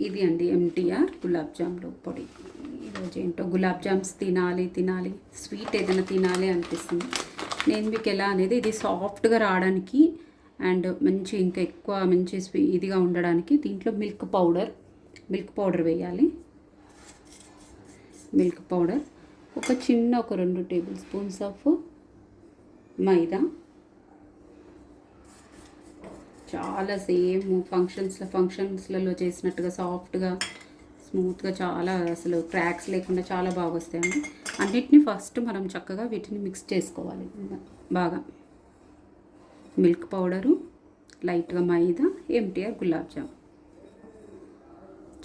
ఇది అండి ఎంటీఆర్ గులాబ్ జామ్లు పొడి. ఈరోజు ఏంటో గులాబ్ జామ్స్ తినాలి స్వీట్ ఏదైనా తినాలి అనిపిస్తుంది. నేను మీకు ఎలా అనేది ఇది సాఫ్ట్గా రావడానికి అండ్ మంచి ఇంకా ఎక్కువ మంచి ఇదిగా ఉండడానికి దీంట్లో మిల్క్ పౌడర్ వేయాలి. మిల్క్ పౌడర్ ఒక 2 టేబుల్ స్పూన్స్ ఆఫ్ మైదా. చాలా సేమ్ ఫంక్షన్స్లలో చేసినట్టుగా సాఫ్ట్గా స్మూత్గా చాలా అసలు క్రాక్స్ లేకుండా చాలా బాగా వస్తాయండి. అన్నిటిని ఫస్ట్ మనం చక్కగా వీటిని మిక్స్ చేసుకోవాలి బాగా. మిల్క్ పౌడరు, లైట్గా మైదా, ఎంటీఆర్ గులాబ్ జామ్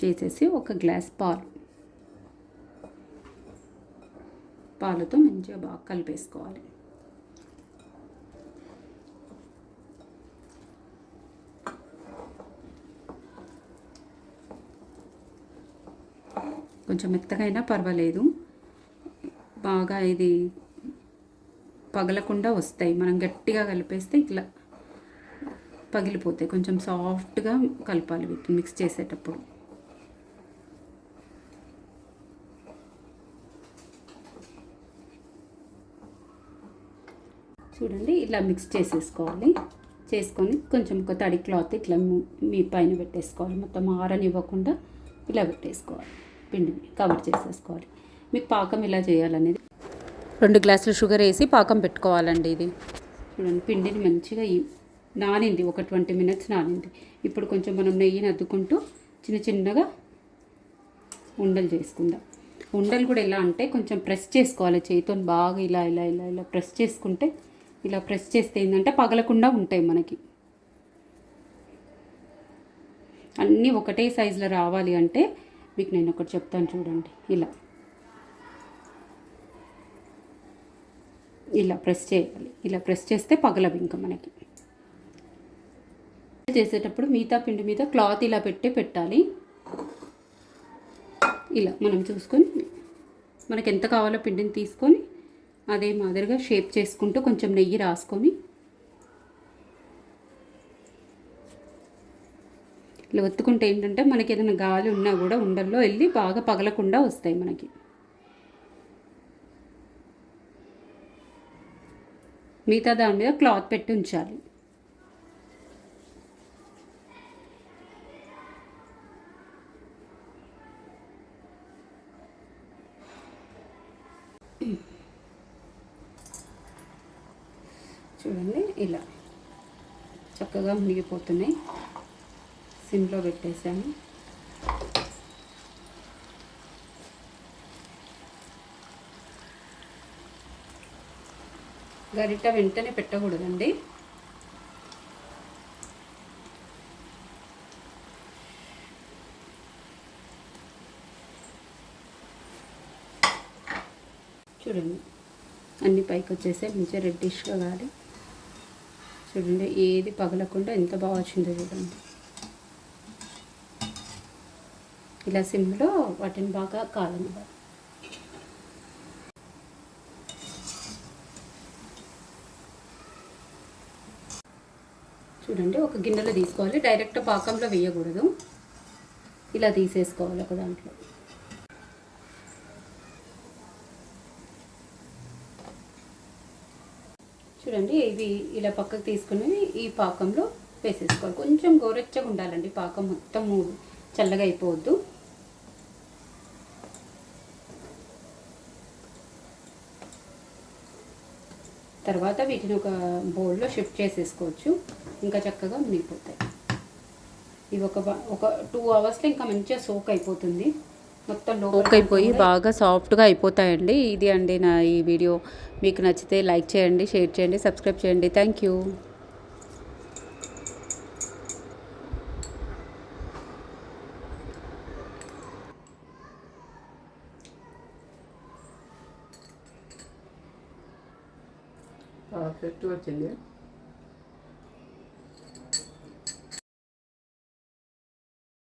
చేసేసి ఒక గ్లాస్ పాలతో మంచిగా బాగా కలిపేసుకోవాలి. కొంచెం మెత్తగా అయినా పర్వాలేదు, బాగా ఇది పగలకుండా వస్తాయి. మనం గట్టిగా కలిపేస్తే ఇట్లా పగిలిపోతాయి. కొంచెం సాఫ్ట్గా కలపాలి వీటిని మిక్స్ చేసేటప్పుడు. చూడండి ఇలా మిక్స్ చేసుకొని కొంచెం ఒక తడి క్లాత్ ఇట్లా మీ పైన పెట్టేసుకోవాలి. మొత్తం ఆరనివ్వకుండా ఇలా పెట్టేసుకోవాలి. పిండిని కవర్ చేసేసుకోవాలి. మీకు పాకం ఇలా చేయాలనేది 2 గ్లాసులు షుగర్ వేసి పాకం పెట్టుకోవాలండి. ఇది చూడండి పిండిని మంచిగా నానింది, ఒక 20 మినిట్స్ నానింది. ఇప్పుడు కొంచెం మనం నెయ్యిని అద్దుకుంటూ చిన్నగా ఉండలు చేసుకుందాం. ఉండలు కూడా ఎలా అంటే కొంచెం ప్రెస్ చేసుకోవాలి చేతితో బాగా. ఇలా ప్రెస్ చేసుకుంటే, ఇలా ప్రెస్ చేస్తే ఏంటంటే పగలకుండా ఉంటాయి మనకి. అన్నీ ఒకటే సైజులో రావాలి అంటే మీకు నేను ఒకటి చెప్తాను చూడండి. ఇలా ప్రెస్ చేయాలి. ఇలా ప్రెస్ చేస్తే పగలవి ఇంకా మనకి. చేసేటప్పుడు మిగతా పిండి మీద క్లాత్ ఇలా పెట్టాలి. ఇలా మనం చూసుకొని మనకి ఎంత కావాలో పిండిని తీసుకొని అదే మాదిరిగా షేప్ చేసుకుంటూ కొంచెం నెయ్యి రాసుకొని ఇలా ఒత్తుకుంటే ఏంటంటే మనకి ఏదైనా గాలి ఉన్నా కూడా ఉండల్లో వెళ్ళి బాగా పగలకుండా వస్తాయి మనకి. మిగతా దాని మీద క్లాత్ పెట్టి ఉంచాలి. చూడండి ఇలా చక్కగా మునిగిపోతున్నాయి. సిమ్లో పెట్టేసాను. గరిట వెంటనే పెట్టకూడదండి. చూడండి అన్ని పైకి వచ్చేసాయి, మంచిగా రెడ్డిష్గా కాదు. చూడండి ఏది పగలకుండా ఎంత బాగా వచ్చిందో చూడండి. ఇలా సిమ్లో వాటిని బాగా కాలనివ్వాలి. చూడండి ఒక గిన్నెలో తీసుకోవాలి. డైరెక్ట్ పాకంలో వేయకూడదు. ఇలా తీసేసుకోవాలి ఒక దాంట్లో. చూడండి ఇవి ఇలా పక్కకు తీసుకుని ఈ పాకంలో వేసేసుకోవాలి. కొంచెం గోరెచ్చగా ఉండాలండి పాకం, మొత్తం చల్లగా అయిపోవద్దు. తర్వాత వీటిని ఒక బౌల్లో షిఫ్ట్ చేసేసుకోవచ్చు. ఇంకా చక్కగా మునిగిపోతాయి. ఇవి ఒక 2 అవర్స్లో ఇంకా మంచిగా సోక్ అయిపోతుంది. మొత్తం సోక్ అయిపోయి బాగా సాఫ్ట్గా అయిపోతాయండి. ఇది అండి నా ఈ వీడియో. మీకు నచ్చితే లైక్ చేయండి, షేర్ చేయండి, సబ్స్క్రైబ్ చేయండి. Thank you. పర్ఫెక్ట్ వచ్చింది.